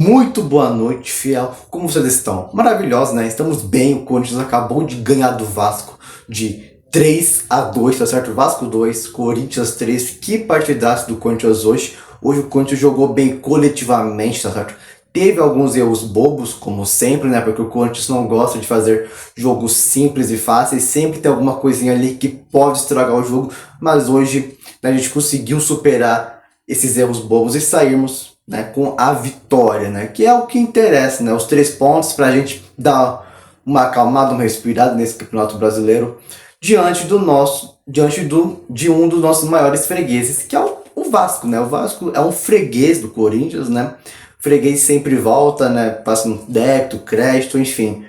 Muito boa noite, fiel. Como vocês estão? Maravilhosos, né? Estamos bem. O Corinthians acabou de ganhar do Vasco de 3-2, tá certo? Vasco 2, Corinthians 3. Que partidaço do Corinthians hoje. Hoje o Corinthians jogou bem coletivamente, tá certo? Teve alguns erros bobos, como sempre, né? Porque o Corinthians não gosta de fazer jogos simples e fáceis. Sempre tem alguma coisinha ali que pode estragar o jogo. Mas hoje, né, a gente conseguiu superar esses erros bobos e sairmos, né, com a vitória, né? Que é o que interessa, né? Os 3 pontos pra gente dar uma acalmada, uma respirada nesse Campeonato Brasileiro de um dos nossos maiores fregueses, que é o Vasco, né? O Vasco é um freguês do Corinthians, né? O freguês sempre volta, né? Passa um débito, crédito, enfim.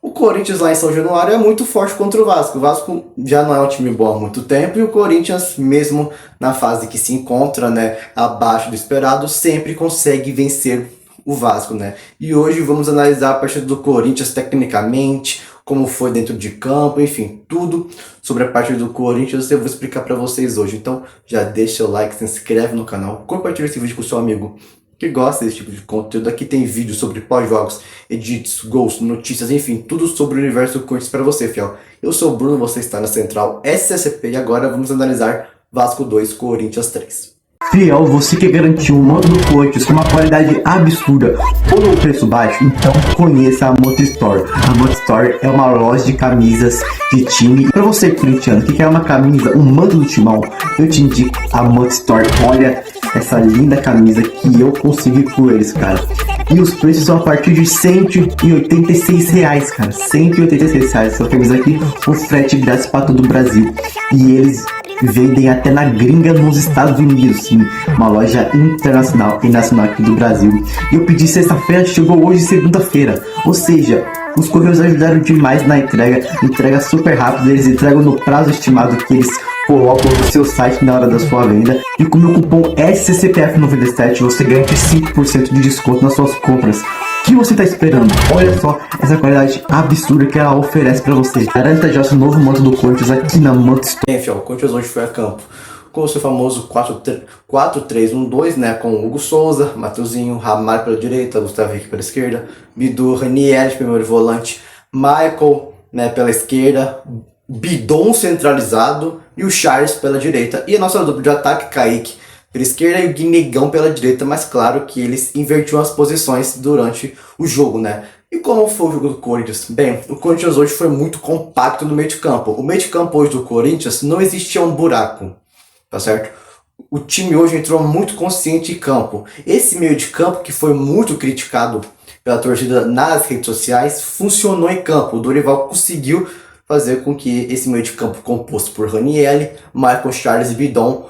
O Corinthians lá em São Januário é muito forte contra o Vasco. O Vasco já não é um time bom há muito tempo e o Corinthians, mesmo na fase que se encontra, né, abaixo do esperado, sempre consegue vencer o Vasco, né? E hoje vamos analisar a partida do Corinthians tecnicamente, como foi dentro de campo, enfim, tudo sobre a partida do Corinthians eu vou explicar para vocês hoje. Então já deixa o like, se inscreve no canal, compartilha esse vídeo com o seu amigo que gosta desse tipo de conteúdo. Aqui tem vídeo sobre pós-jogos, edits, gols, notícias, enfim, tudo sobre o universo do Corinthians para você, fiel. Eu sou o Bruno, você está na Central SCP e agora vamos analisar Vasco 2, Corinthians 3. Fiel, você quer garantir um modo do Corinthians com uma qualidade absurda por um preço baixo? Então conheça a Moto Store. A Moto Store é uma loja de camisas de time. Para você, corintiano, que quer uma camisa, um manto do timão, eu te indico a Moto Store. Olha essa linda camisa que eu consegui por eles, cara. E os preços são a partir de R$186, cara. R$186 essa camisa aqui, o frete grátis para todo o Brasil. E eles vendem até na gringa nos Estados Unidos, sim. Uma loja internacional e nacional aqui do Brasil. E eu pedi sexta-feira, chegou hoje segunda-feira. Ou seja, os correios ajudaram demais na entrega super rápida. Eles entregam no prazo estimado que eles colocam no seu site na hora da sua venda. E com o meu cupom SCPF97 você ganha 5% de desconto nas suas compras. O que você está esperando? Olha só essa qualidade absurda que ela oferece para você. Garanta já seu novo manto do Corinthians aqui na Moto Store. Enfim, o Corinthians hoje foi a campo com o seu famoso 4-3-1-2, né? Com Hugo Souza, Matheusinho, Ramalho pela direita, Gustavo Henrique pela esquerda, Bidu, Ranieri de primeiro volante, Michael, né, pela esquerda, Bidon centralizado e o Charles pela direita. E a nossa dupla de ataque, Kaique pela esquerda e o Guinegão pela direita, mas claro que eles invertiam as posições durante o jogo, né? E como foi o jogo do Corinthians? Bem, o Corinthians hoje foi muito compacto no meio de campo. O meio de campo hoje do Corinthians não existia um buraco, tá certo? O time hoje entrou muito consciente em campo. Esse meio de campo, que foi muito criticado pela torcida nas redes sociais, funcionou em campo. O Dorival conseguiu fazer com que esse meio de campo composto por Ranieri, Michael, Charles e Bidon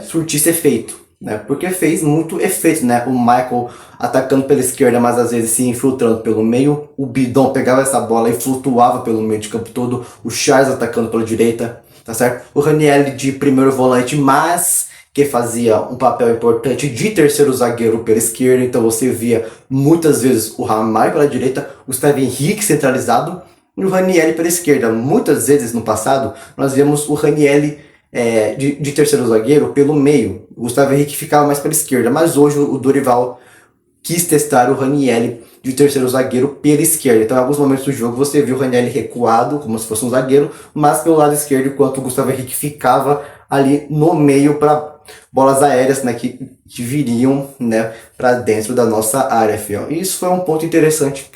surtisse efeito, né? Porque fez muito efeito, né? O Michael atacando pela esquerda, mas às vezes se infiltrando pelo meio. O Bidon pegava essa bola e flutuava pelo meio de campo todo. O Charles atacando pela direita, tá certo? O Ranieri de primeiro volante, mas que fazia um papel importante de terceiro zagueiro pela esquerda. Então você via muitas vezes o Ramalho pela direita, o Gustavo Henrique centralizado e o Ranieri pela esquerda. Muitas vezes no passado nós vemos o Ranieri de terceiro zagueiro pelo meio. O Gustavo Henrique ficava mais pela esquerda, mas hoje o Dorival quis testar o Ranieri de terceiro zagueiro pela esquerda. Então em alguns momentos do jogo você viu o Ranieri recuado, como se fosse um zagueiro, mas pelo lado esquerdo, enquanto o Gustavo Henrique ficava ali no meio para bolas aéreas, né, que viriam, né, para dentro da nossa área, fiel. E isso foi um ponto interessante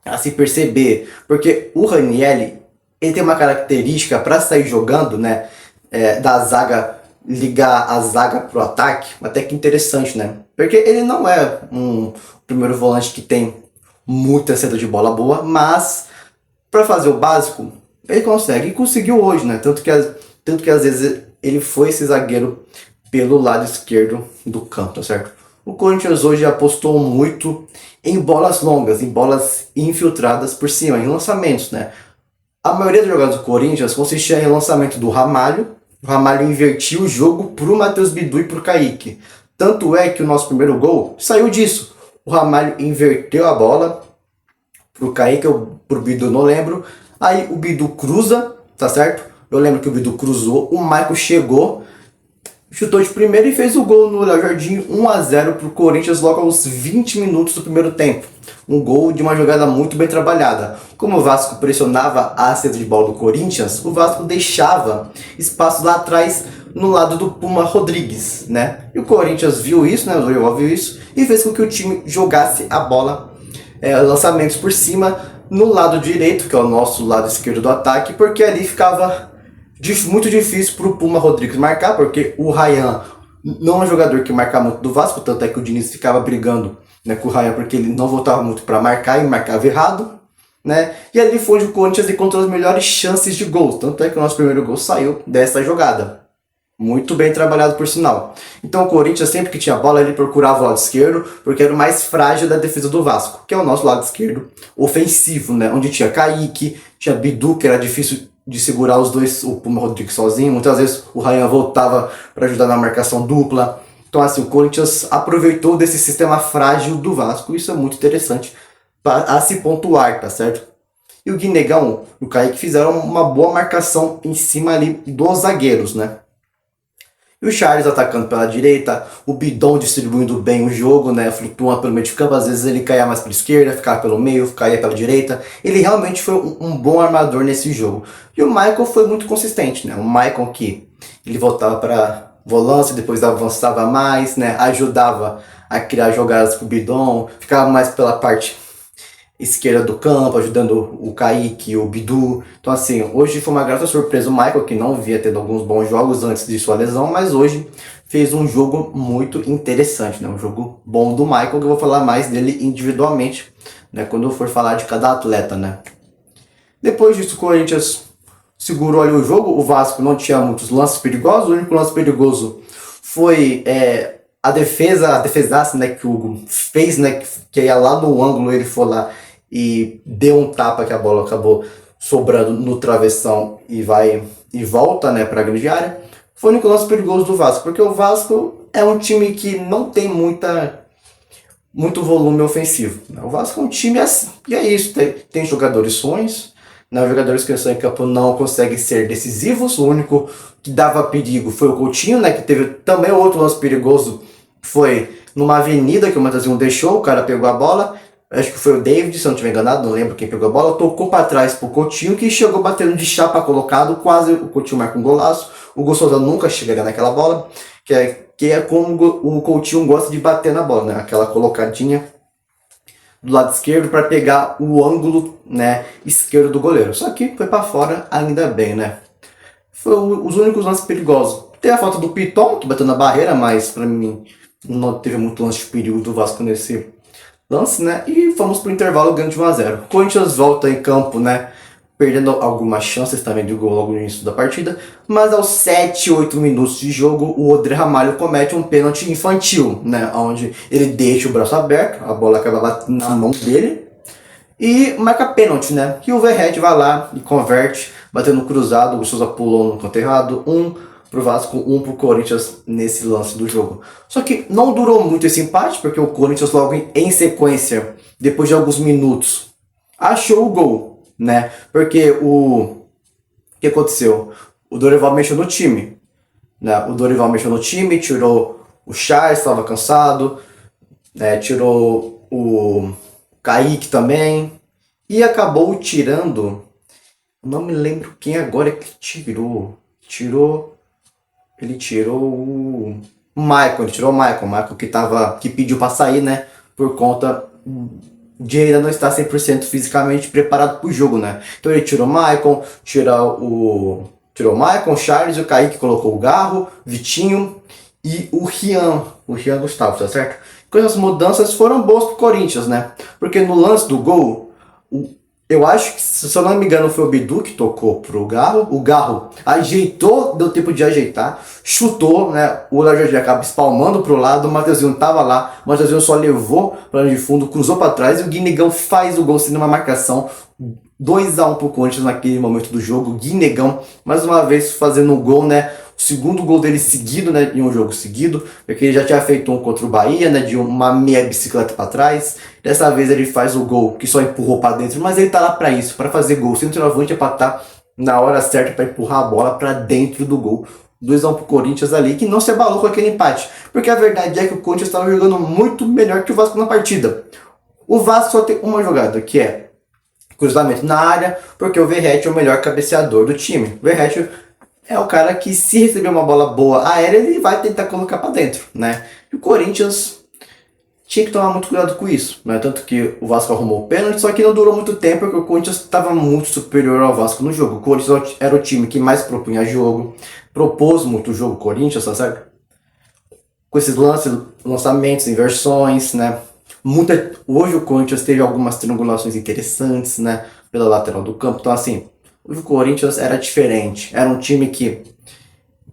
a se perceber, porque o Ranieri, ele tem uma característica para sair jogando, né, da zaga, ligar a zaga pro ataque, até que interessante, né? Porque ele não é um primeiro volante que tem muita saída de bola boa, mas para fazer o básico, ele consegue, e conseguiu hoje, né? Tanto que às vezes ele foi esse zagueiro pelo lado esquerdo do campo, tá certo? O Corinthians hoje apostou muito em bolas longas, em bolas infiltradas por cima, em lançamentos, né? A maioria das jogadas do Corinthians consistia em lançamento do Ramalho. O Ramalho invertiu o jogo pro Matheus Bidu e pro Kaique. Tanto é que o nosso primeiro gol saiu disso. O Ramalho inverteu a bola pro Kaique, pro Bidu não lembro. Aí o Bidu cruza, tá certo? Eu lembro que o Bidu cruzou, o Michael chegou, chutou de primeira e fez o gol no Léo Jardim, 1-0 para o Corinthians logo aos 20 minutos do primeiro tempo. Um gol de uma jogada muito bem trabalhada. Como o Vasco pressionava a saída de bola do Corinthians, o Vasco deixava espaço lá atrás no lado do Puma Rodrigues, né? E o Corinthians viu isso, né? O Dorival viu isso e fez com que o time jogasse a bola, lançamentos por cima, no lado direito, que é o nosso lado esquerdo do ataque, porque ali ficava muito difícil para o Puma Rodrigues marcar, porque o Ryan não é um jogador que marca muito do Vasco, tanto é que o Diniz ficava brigando, né, com o Ryan, porque ele não voltava muito para marcar e marcava errado, né? E ali foi onde o Corinthians encontrou as melhores chances de gol, tanto é que o nosso primeiro gol saiu dessa jogada. Muito bem trabalhado, por sinal. Então o Corinthians, sempre que tinha bola, ele procurava o lado esquerdo, porque era o mais frágil da defesa do Vasco, que é o nosso lado esquerdo ofensivo, né? Onde tinha Kaique, tinha Bidu, que era difícil de segurar os dois, o Puma Rodrigues sozinho. Muitas vezes o Ryan voltava para ajudar na marcação dupla. Então assim, o Corinthians aproveitou desse sistema frágil do Vasco. Isso é muito interessante a se pontuar, tá certo? E o Guinegão e o Kaique fizeram uma boa marcação em cima ali dos zagueiros, né? E o Charles atacando pela direita, o Bidon distribuindo bem o jogo, né? Flutuando pelo meio de campo, às vezes ele caía mais para a esquerda, ficava pelo meio, caía pela direita. Ele realmente foi um bom armador nesse jogo. E o Michael foi muito consistente, né? O Michael que ele voltava para volância, depois avançava mais, né? Ajudava a criar jogadas com o Bidon, ficava mais pela parte esquerda do campo, ajudando o Kaique, o Bidu. Então assim, hoje foi uma grata surpresa o Michael, que não via tendo alguns bons jogos antes de sua lesão, mas hoje fez um jogo muito interessante, né? Um jogo bom do Michael, que eu vou falar mais dele individualmente, né? Quando eu for falar de cada atleta, né? Depois disso, o Corinthians segurou ali o jogo, o Vasco não tinha muitos lances perigosos, o único lance perigoso foi a defesaça, né, que o Hugo fez, né, que ia lá no ângulo, ele foi lá e deu um tapa que a bola acabou sobrando no travessão e volta, né, para a grande área. Foi o único lance perigoso do Vasco, porque o Vasco é um time que não tem muito volume ofensivo, né? O Vasco é um time assim, e é isso, tem jogadores sonhos, né, os jogadores que estão em campo não conseguem ser decisivos. O único que dava perigo foi o Coutinho, né, que teve também outro lance perigoso, foi numa avenida que o Matheusinho deixou, o cara pegou a bola, acho que foi o David, se eu não estiver enganado, não lembro quem pegou a bola, tocou para trás pro Coutinho, que chegou batendo de chapa colocado, quase o Coutinho marca um golaço. O Hugo Souza nunca chegaria naquela bola, que é como o Coutinho gosta de bater na bola, né? Aquela colocadinha do lado esquerdo para pegar o ângulo, né, esquerdo do goleiro. Só que foi para fora, ainda bem, né? Foi os únicos lances perigosos. Tem a falta do Piton, que bateu na barreira, mas para mim não teve muito lance de perigo do Vasco nesse lance, né? E fomos pro intervalo ganhando de 1-0. O Corinthians volta em campo, né, perdendo algumas chances também de gol logo no início da partida, mas aos 7, 8 minutos de jogo, o Odre Ramalho comete um pênalti infantil, né, onde ele deixa o braço aberto, a bola acaba batendo na mão dele e marca pênalti, né? Que o Verret vai lá e converte, batendo cruzado, o Souza pulou no canto errado, pro Vasco, 1 pro Corinthians nesse lance do jogo. Só que não durou muito esse empate, porque o Corinthians logo em sequência, depois de alguns minutos, achou o gol, né? Porque o que aconteceu? O Dorival mexeu no time, né? O Dorival mexeu no time, tirou o Charles, estava cansado, né? Tirou o Kaique também, e acabou tirando, não me lembro quem agora que tirou. Ele tirou o Michael, o Michael que pediu para sair, né, por conta de ainda não estar 100% fisicamente preparado para o jogo, né. Então ele tirou o Michael, tirou o Michael, Charles, o Kaique colocou o Garro, Vitinho e o Rian Gustavo, tá certo? Com essas mudanças foram boas pro Corinthians, né, porque no lance do gol, eu acho que, se eu não me engano, foi o Bidu que tocou pro Garro. O Garro ajeitou, deu tempo de ajeitar, chutou, né? O Léo Jardim acaba espalmando pro lado, o Matheusinho tava lá, o Matheusinho só levou para de fundo, cruzou para trás e o Guinegão faz o gol sendo uma marcação 2-1 pro Corinthians naquele momento do jogo. Guinegão, mais uma vez, fazendo um gol, né? O segundo gol dele seguido, né, em um jogo seguido, porque ele já tinha feito um contra o Bahia, né, de uma meia bicicleta para trás. Dessa vez ele faz o gol que só empurrou para dentro, mas ele tá lá para isso, para fazer gol. O centroavante é para estar na hora certa para empurrar a bola para dentro do gol. 2-1 pro Corinthians ali, que não se abalou com aquele empate. Porque a verdade é que o Corinthians estava jogando muito melhor que o Vasco na partida. O Vasco só tem uma jogada, que é cruzamento na área, porque o Verratti é o melhor cabeceador do time. O Verratti é o cara que, se receber uma bola boa aérea, ele vai tentar colocar para dentro, né? E o Corinthians tinha que tomar muito cuidado com isso, né? Tanto que o Vasco arrumou o pênalti, só que não durou muito tempo, porque o Corinthians estava muito superior ao Vasco no jogo. O Corinthians era o time que mais propunha jogo, propôs muito o jogo, o Corinthians, tá certo? Com esses lançamentos, inversões, né? Hoje o Corinthians teve algumas triangulações interessantes, né? Pela lateral do campo. Então, assim, o Corinthians era diferente. Era um time que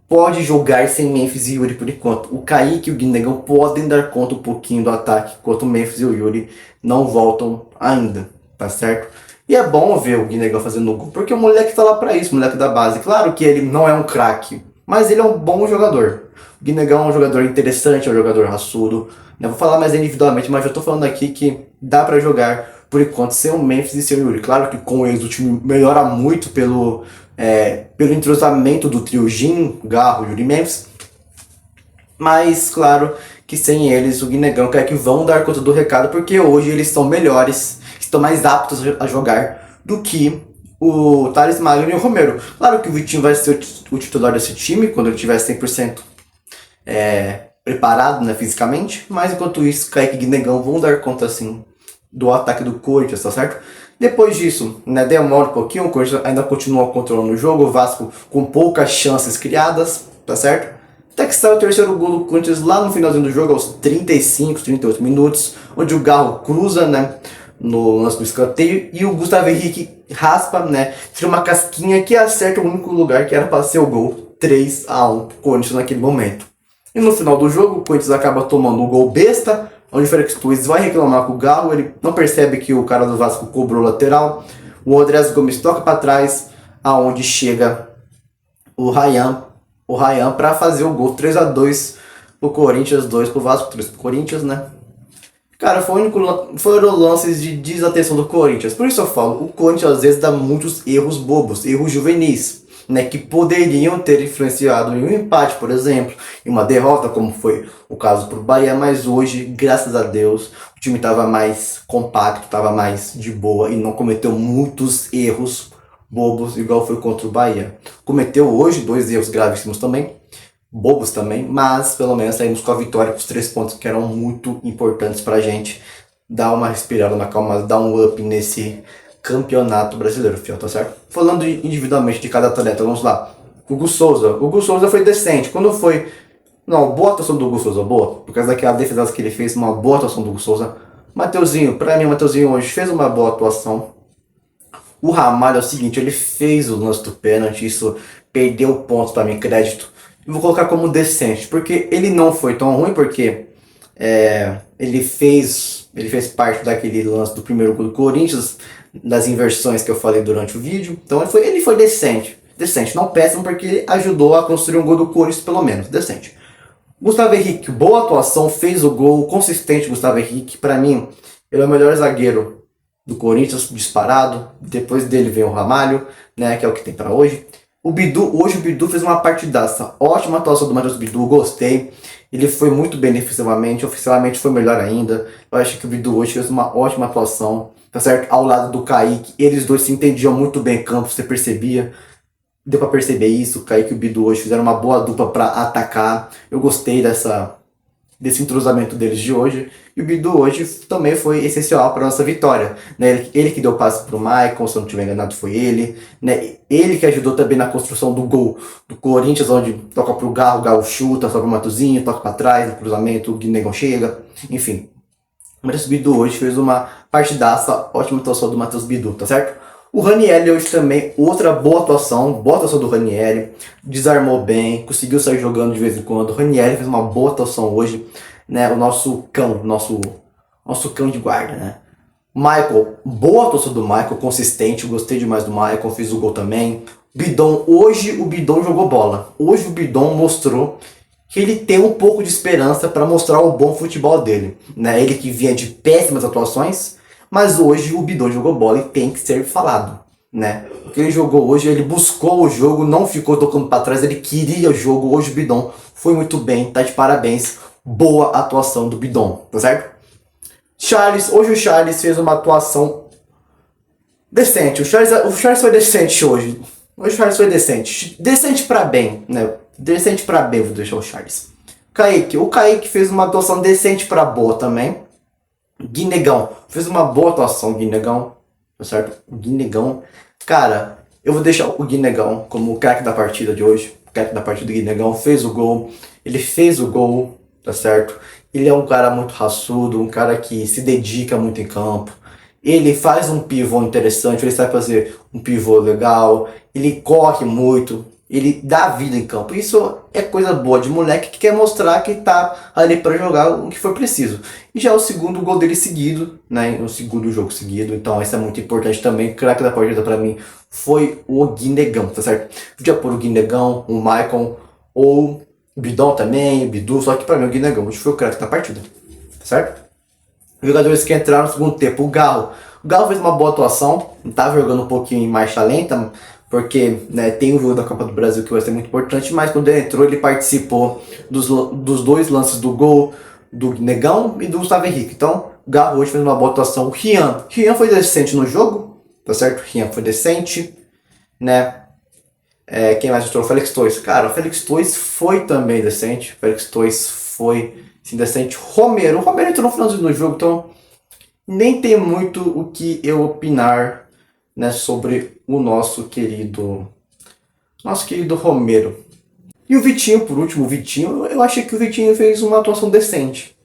pode jogar sem Memphis e Yuri por enquanto. O Kaique e o Guinegão podem dar conta um pouquinho do ataque, enquanto o Memphis e o Yuri não voltam ainda, tá certo? E é bom ver o Guinegão fazendo gol, porque o moleque tá lá pra isso, o moleque da base. Claro que ele não é um craque, mas ele é um bom jogador. O Guinegão é um jogador interessante, é um jogador raçudo. Não vou falar mais individualmente, mas já tô falando aqui que dá pra jogar por enquanto sem o Memphis e sem o Yuri. Claro que com eles o time melhora muito pelo entrosamento do trio Jim, Garro e Yuri Memphis. Mas claro que sem eles o Guinegão quer que vão dar conta do recado, porque hoje eles são melhores, estão mais aptos a jogar do que o Thales Magno e o Romero. Claro que o Vitinho vai ser o titular desse time quando ele estiver 100% preparado, né, fisicamente, mas enquanto isso, Kaique e Guinegão vão dar conta assim do ataque do Corinthians, tá certo? Depois disso, né, demora um pouquinho, o Corinthians ainda continua controlando o jogo, o Vasco com poucas chances criadas, tá certo? Até que sai o terceiro gol do Corinthians lá no finalzinho do jogo, aos 35, 38 minutos, onde o Garro cruza, né, no lance do escanteio, e o Gustavo Henrique raspa, né, tira uma casquinha que acerta o único lugar que era para ser o gol, 3-1 pro Corinthians naquele momento. E no final do jogo, o Corinthians acaba tomando um gol besta, onde o Félix Torres vai reclamar com o Galo, ele não percebe que o cara do Vasco cobrou o lateral, o Andrés Gomes toca para trás, aonde chega o Ryan para fazer o gol, 3-2 pro Corinthians, 2 pro Vasco, 3 pro Corinthians, né? Cara, foram lances de desatenção do Corinthians, por isso eu falo, o Corinthians às vezes dá muitos erros bobos, erros juvenis, né, que poderiam ter influenciado em um empate, por exemplo, em uma derrota, como foi o caso para o Bahia, mas hoje, graças a Deus, o time estava mais compacto, estava mais de boa e não cometeu muitos erros bobos, igual foi contra o Bahia. Cometeu hoje 2 erros gravíssimos também, bobos também, mas pelo menos saímos com a vitória, com os 3 pontos que eram muito importantes para a gente dar uma respirada, uma calma, dar um up nesse campeonato brasileiro, fiel, tá certo? Falando individualmente de cada atleta, vamos lá. O Hugo Souza foi decente. Quando foi... Não, boa atuação do Hugo Souza, boa. Por causa daquela defesa que ele fez, uma boa atuação do Hugo Souza. Mateuzinho, pra mim, o Mateuzinho hoje fez uma boa atuação. O Ramalho é o seguinte, ele fez o lance do pênalti, isso perdeu pontos pra mim, crédito. Eu vou colocar como decente, porque ele não foi tão ruim, porque ele fez parte daquele lance do primeiro gol do Corinthians, das inversões que eu falei durante o vídeo. Então ele foi decente, não péssimo, porque ele ajudou a construir um gol do Corinthians, pelo menos, decente. Gustavo Henrique, boa atuação, fez o gol, consistente. Gustavo Henrique, pra mim, ele é o melhor zagueiro do Corinthians, disparado. Depois dele vem o Ramalho, né, que é o que tem pra hoje. Hoje o Bidu fez uma partidaça, ótima atuação do Matheus Bidu, gostei. Ele foi muito bem defensivamente, ofensivamente foi melhor ainda. Eu acho que o Bidu hoje fez uma ótima atuação, tá certo? Ao lado do Kaique, eles dois se entendiam muito bem em campo, você percebia. Deu pra perceber isso, o Kaique e o Bidu hoje fizeram uma boa dupla pra atacar. Eu gostei desse entrosamento deles de hoje. E o Bidu hoje também foi essencial para nossa vitória, né? Ele que deu passe pro Maicon, se eu não estiver enganado foi ele, né? Ele que ajudou também na construção do gol do Corinthians, onde toca pro Garro, o Garro chuta, sobe o Matuzinho, toca para trás, no cruzamento, o Guinegão chega, enfim. Mas o Bidu hoje fez uma partidaça, ótima atuação do Matheus Bidu, tá certo? O Ranieri hoje também, outra boa atuação do Ranieri, desarmou bem, conseguiu sair jogando de vez em quando. O Ranieri fez uma boa atuação hoje, né? O nosso cão, nosso cão de guarda, né? Michael, boa atuação do Michael, consistente, gostei demais do Michael, fez o gol também. Bidon, hoje o Bidon jogou bola. Hoje o Bidon mostrou que ele tem um pouco de esperança para mostrar o bom futebol dele, né? Ele que vinha de péssimas atuações, mas hoje o Bidon jogou bola e tem que ser falado. né? O que ele jogou hoje, ele buscou o jogo, não ficou tocando para trás, ele queria o jogo. Hoje o Bidon foi muito bem, tá de parabéns. Boa atuação do Bidon, tá certo? Hoje o Charles fez uma atuação decente. O Charles foi decente hoje. Hoje o Charles foi decente. Decente pra bem, né? Decente pra bem, vou deixar o Charles. O Kaique fez uma atuação decente pra boa também. Guinegão fez uma boa atuação, Guinegão, tá certo? Guinegão, cara, eu vou deixar o Guinegão como o craque da partida de hoje. O craque da partida do Guinegão fez o gol, ele fez o gol, tá certo? Ele é um cara muito raçudo, um cara que se dedica muito em campo. Ele faz um pivô interessante, ele sabe fazer um pivô legal, ele corre muito, ele dá vida em campo. Isso é coisa boa de moleque que quer mostrar que tá ali para jogar o que for preciso. E já é o segundo gol dele seguido, né? O segundo jogo seguido, então isso é muito importante também. O craque da partida para mim foi o Guinegão, tá certo? Podia pôr o Guinegão, o Maicon ou o Bidon também, o Bidu, só que para mim o Guinegão hoje foi o craque da partida, tá certo? Jogadores que entraram no segundo tempo, o Garro. O Garro fez uma boa atuação, estava jogando um pouquinho em marcha lenta, porque né, tem o jogo da Copa do Brasil que vai ser muito importante, mas quando ele entrou, ele participou dos dois lances do gol do Negão e do Gustavo Henrique. Então, o Garro hoje fez uma boa atuação. O Rian foi decente no jogo, tá certo? O Rian foi decente, né? Quem mais entrou? O Félix Torres. Cara, o Félix Torres foi também decente. O Félix Torres foi sim, decente. O Romero entrou no finalzinho do jogo, então nem tem muito o que eu opinar, né, sobre o nosso querido Romero. E o Vitinho, por último, eu achei que o Vitinho fez uma atuação decente.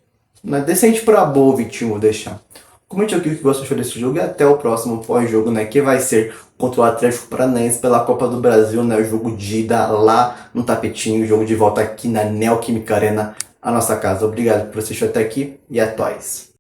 Né? Decente pra boa, o Vitinho, vou deixar. Comente aqui o que você achou desse jogo e até o próximo pós-jogo, né, que vai ser contra o Atlético Paranaense pela Copa do Brasil, né, o jogo de ida lá no Tapetinho, o jogo de volta aqui na Neoquímica Arena, a nossa casa. Obrigado por assistir até aqui e é nóis.